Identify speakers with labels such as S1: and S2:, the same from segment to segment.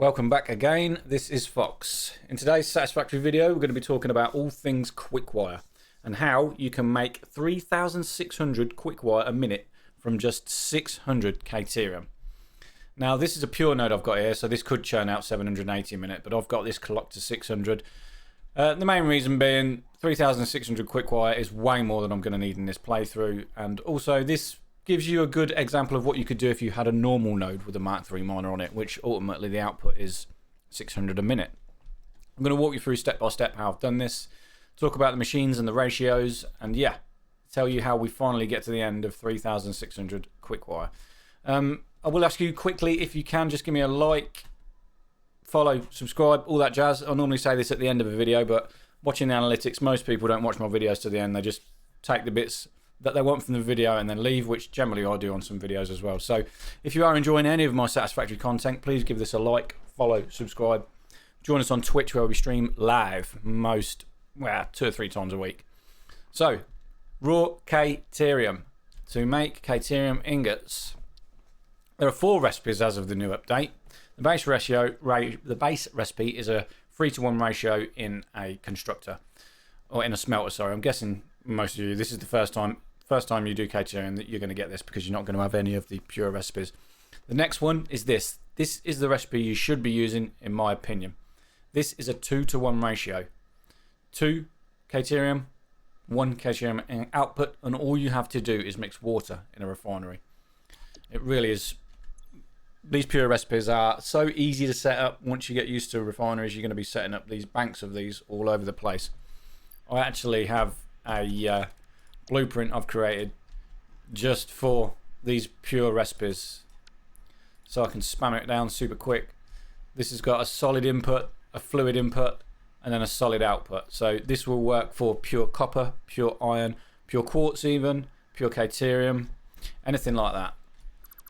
S1: Welcome back again, this is Fox. In today's Satisfactory video we're going to be talking about all things Quickwire and how you can make 3,600 Quickwire a minute from just 600 Caterium. Now this is a pure node I've got here, so this could churn out 780 a minute, but I've got this clocked to 600. The main reason being 3,600 Quickwire is way more than I'm going to need in this playthrough, and also this gives you a good example of what you could do if you had a normal node with a Mark III miner on it, which ultimately the output is 600 a minute. I'm going to walk you through step by step how I've done this, talk about the machines and the ratios, and yeah, tell you how we finally get to the end of 3,600 Quickwire. I will ask you quickly, if you can, just give me a like, follow, subscribe, all that jazz. I normally say this at the end of a video, but watching the analytics, most people don't watch my videos to the end. They just take the bits that they want from the video and then leave, which generally I do on some videos as well. So if you are enjoying any of my Satisfactory content, please give this a like, follow, subscribe. Join us on Twitch where we stream live 2 or 3 times a week. So, raw Caterium. To make Caterium ingots, there are 4 recipes as of the new update. The base recipe is a 3-to-1 ratio in a constructor, or in a smelter, sorry. I'm guessing most of you, this is the first time you do Caterium that you're going to get this, because you're not going to have any of the pure recipes. The next one is this. This is the recipe you should be using, in my opinion. This is a 2-to-1 ratio. 2 Caterium, 1 Caterium output, and all you have to do is mix water in a refinery. It really is. These pure recipes are so easy to set up. Once you get used to refineries, you're going to be setting up these banks of these all over the place. I actually have a blueprint I've created just for these pure recipes, so I can spam it down super quick. This has got a solid input, a fluid input, and then a solid output. So this will work for pure copper, pure iron, pure quartz even, pure Caterium, anything like that.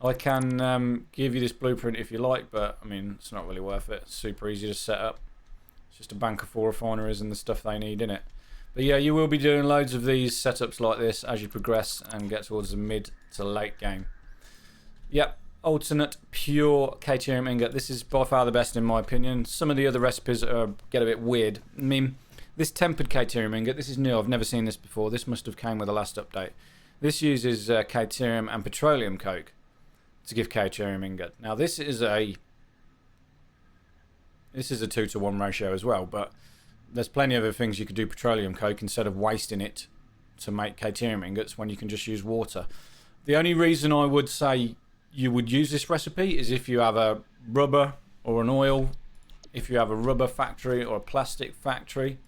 S1: I can give you this blueprint if you like, but I mean, it's not really worth it. It's super easy to set up. It's just a bank of 4 refineries and the stuff they need in it. But yeah, you will be doing loads of these setups like this as you progress and get towards the mid to late game. Yep, alternate pure Caterium ingot. This is by far the best in my opinion. Some of the other recipes get a bit weird. I mean, this tempered Caterium ingot, this is new. I've never seen this before. This must have came with the last update. This uses Caterium and petroleum coke to give Caterium ingot. Now this is a 2-to-1 ratio as well, but there's plenty of other things you could do petroleum coke instead of wasting it to make Caterium ingots when you can just use water. The only reason I would say you would use this recipe is if you have a rubber or an oil, if you have a rubber factory or a plastic factory.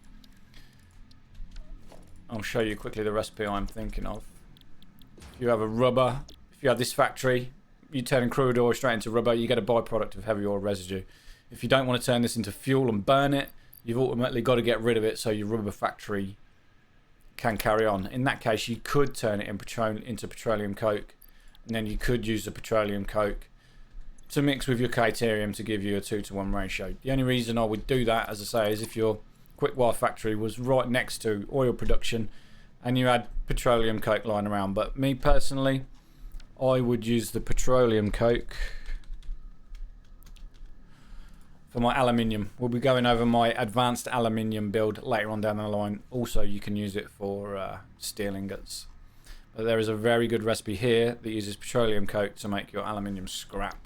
S1: I'll show you quickly the recipe I'm thinking of. If you have a rubber, if you have this factory, you turn crude oil straight into rubber, you get a byproduct of heavy oil residue. If you don't want to turn this into fuel and burn it, you've ultimately got to get rid of it so your rubber factory can carry on. In that case, you could turn it into petroleum coke, and then you could use the petroleum coke to mix with your Caterium to give you a 2-to-1 ratio. The only reason I would do that, as I say, is if your Quickwire factory was right next to oil production and you had petroleum coke lying around. But me personally, I would use the petroleum coke for my aluminium. We'll be going over my advanced aluminium build later on down the line. Also, you can use it for steel ingots. But there is a very good recipe here that uses petroleum coke to make your aluminium scrap.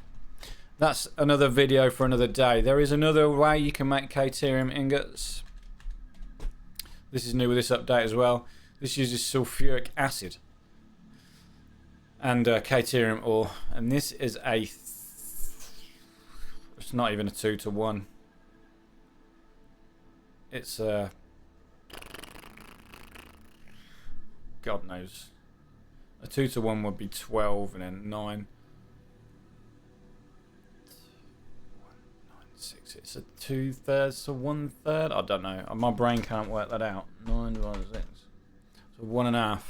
S1: That's another video for another day. There is another way you can make Caterium ingots. This is new with this update as well. This uses sulfuric acid and Caterium ore. And this is it's not even a 2-to-1. It's God knows. A 2-to-1 would be 12 and then 9. 6. It's a 2/3 to 1/3. I don't know. My brain can't work that out. 9 divided by 6. So 1.5.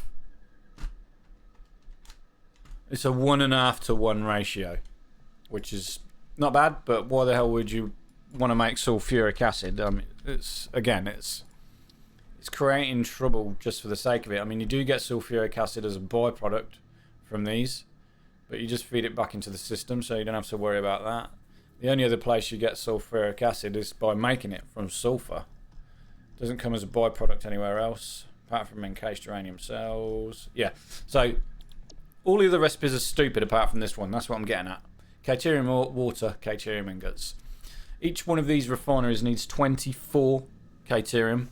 S1: It's a 1.5 to 1 ratio, which is not bad, but why the hell would you want to make sulfuric acid? I mean, it's creating trouble just for the sake of it. I mean, you do get sulfuric acid as a byproduct from these, but you just feed it back into the system, so you don't have to worry about that. The only other place you get sulfuric acid is by making it from sulfur. Doesn't come as a byproduct anywhere else, apart from encased uranium cells. Yeah, so all the other recipes are stupid apart from this one. That's what I'm getting at. Caterium water, Caterium ingots. Each one of these refineries needs 24 Caterium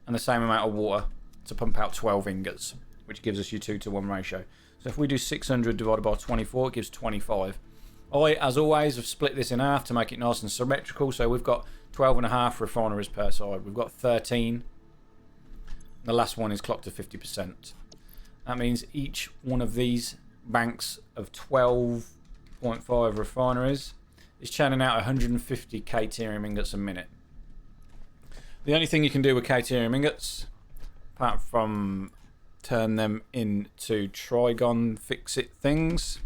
S1: and the same amount of water to pump out 12 ingots, which gives us your 2-to-1 ratio. So if we do 600 divided by 24, it gives 25. I, as always, have split this in half to make it nice and symmetrical. So we've got 12.5 refineries per side. We've got 13. The last one is clocked to 50%. That means each one of these banks of 12.5 refineries is churning out 150 Caterium ingots a minute. The only thing you can do with Caterium ingots, apart from turn them into Trigon fix-it things,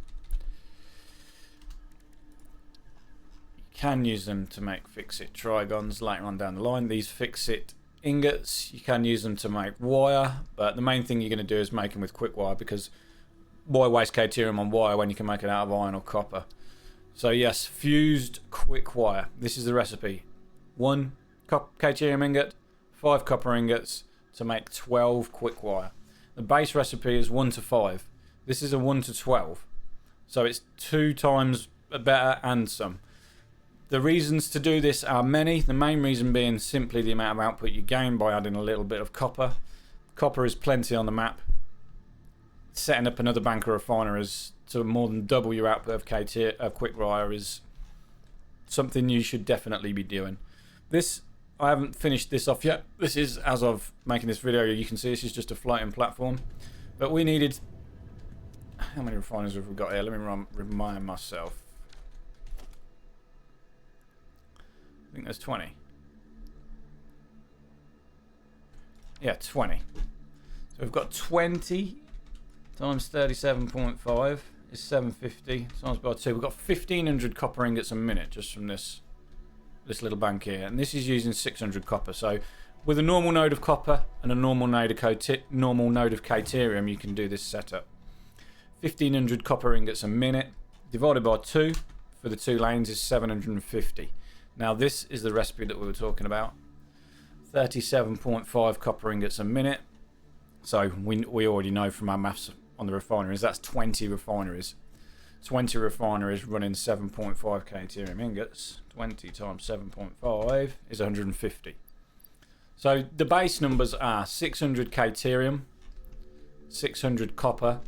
S1: can use them to make fix-it trigons later on down the line. These fix-it ingots, you can use them to make wire, but the main thing you're going to do is make them with Quickwire, because why waste Caterium on wire when you can make it out of iron or copper? So yes, fused Quickwire. This is the recipe. 1 Caterium ingot, 5 copper ingots to make 12 Quickwire. The base recipe is 1 to 5. This is a 1 to 12. So it's 2 times better and some. The reasons to do this are many. The main reason being simply the amount of output you gain by adding a little bit of copper. Copper is plenty on the map. Setting up another bank of refineries to more than double your output of Quickwire is something you should definitely be doing. This, I haven't finished this off yet. This is, as of making this video, you can see this is just a floating platform. But we needed... How many refineries have we got here? Let me remind myself. I think there's 20. Yeah, 20. So we've got 20 times 37.5 is 750 times by 2. We've got 1,500 copper ingots a minute just from this little bank here. And this is using 600 copper. So with a normal node of copper and a normal node of Caterium, you can do this setup. 1,500 copper ingots a minute divided by 2 for the 2 lanes is 750. Now this is the recipe that we were talking about. 37.5 copper ingots a minute. So we already know from our maths on the refineries, that's 20 refineries. 20 refineries running 7.5 Caterium ingots. 20 times 7.5 is 150. So the base numbers are 600 Caterium, 600 copper,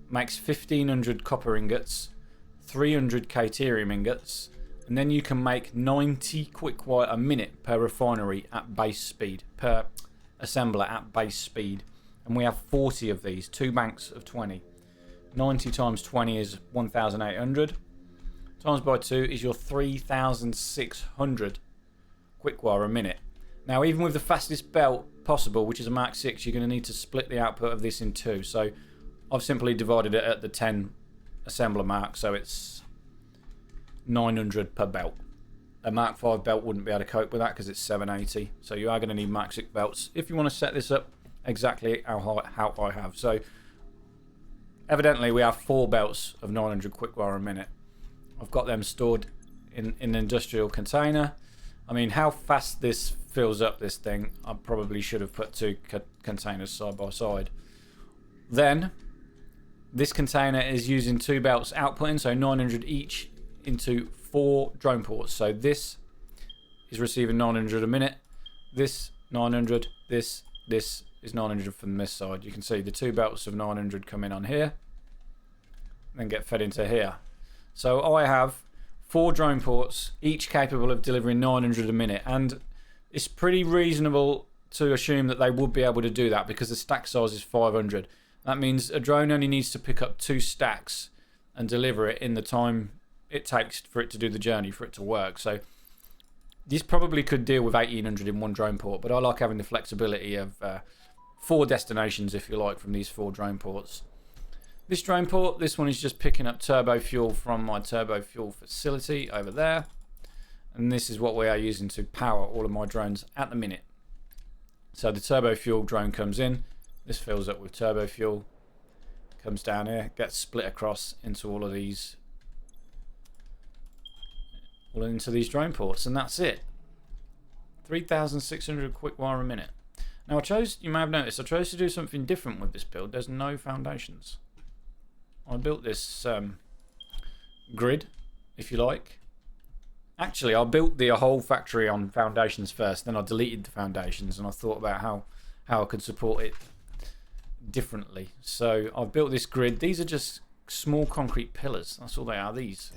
S1: makes 1,500 copper ingots, 300 Caterium ingots, and then you can make 90 Quickwire a minute per refinery at base speed, per assembler at base speed. And we have 40 of these, 2 banks of 20. 90 times 20 is 1,800. Times by 2 is your 3,600 Quickwire a minute. Now, even with the fastest belt possible, which is a Mark 6, you're going to need to split the output of this in 2. So I've simply divided it at the 10 assembler mark, so it's 900 per belt. A Mark 5 belt wouldn't be able to cope with that because it's 780. So you are going to need Mark 6 belts if you want to set this up exactly how I have. So evidently we have 4 belts of 900 Quickwire a minute. I've got them stored in an industrial container. I mean, how fast this fills up this thing, I probably should have put 2 containers side by side. Then this container is using 2 belts outputting, so 900 each into 4 drone ports. So this is receiving 900 a minute, this 900, this is 900 from this side. You can see the 2 belts of 900 come in on here and then get fed into here. So I have 4 drone ports, each capable of delivering 900 a minute, and it's pretty reasonable to assume that they would be able to do that because the stack size is 500. That means a drone only needs to pick up 2 stacks and deliver it in the time it takes for it to do the journey, for it to work. So this probably could deal with 1,800 in one drone port, but I like having the flexibility of 4 destinations, if you like, from these 4 drone ports. This drone port, this one is just picking up turbo fuel from my turbo fuel facility over there. And this is what we are using to power all of my drones at the minute. So the turbo fuel drone comes in, this fills up with turbo fuel, comes down here, gets split across into all of these all into these drone ports, and that's it. 3,600 Quickwire a minute. Now you may have noticed, I chose to do something different with this build. There's no foundations. I built this grid, if you like. Actually, I built the whole factory on foundations first, then I deleted the foundations, and I thought about how I could support it differently. So I've built this grid. These are just small concrete pillars. That's all they are, these.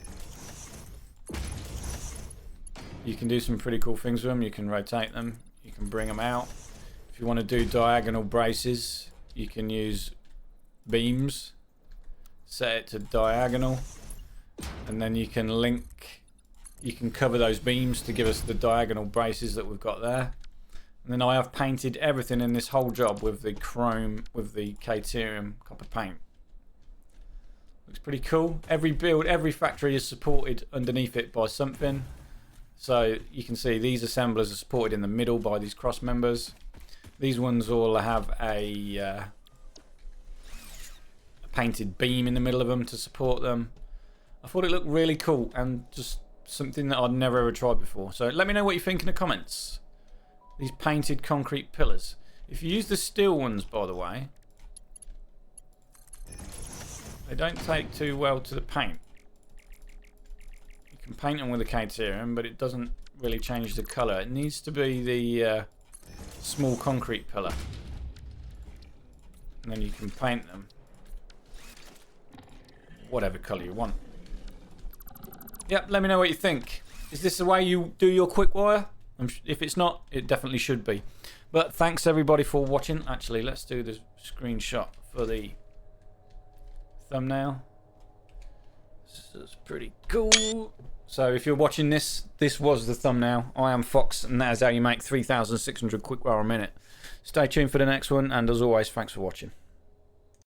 S1: You can do some pretty cool things with them. You can rotate them. You can bring them out. If you want to do diagonal braces, you can use beams. Set it to diagonal. And then you can cover those beams to give us the diagonal braces that we've got there. And then I have painted everything in this whole job with the chrome, with the Caterium copper paint. Looks pretty cool. Every build, every factory is supported underneath it by something. So you can see these assemblers are supported in the middle by these cross members. These ones all have a painted beam in the middle of them to support them. I thought it looked really cool and just something that I'd never ever tried before. So let me know what you think in the comments. These painted concrete pillars. If you use the steel ones, by the way, they don't take too well to the paint. You can paint them with a Caterium, but it doesn't really change the colour. It needs to be the small concrete pillar. And then you can paint them whatever colour you want. Yep, let me know what you think. Is this the way you do your Quickwire? If it's not, it definitely should be. But thanks everybody for watching. Actually, let's do the screenshot for the thumbnail. This is pretty cool. So if you're watching this, this was the thumbnail. I am Fox, and that is how you make 3,600 Quickwire a minute. Stay tuned for the next one, and as always, thanks for watching.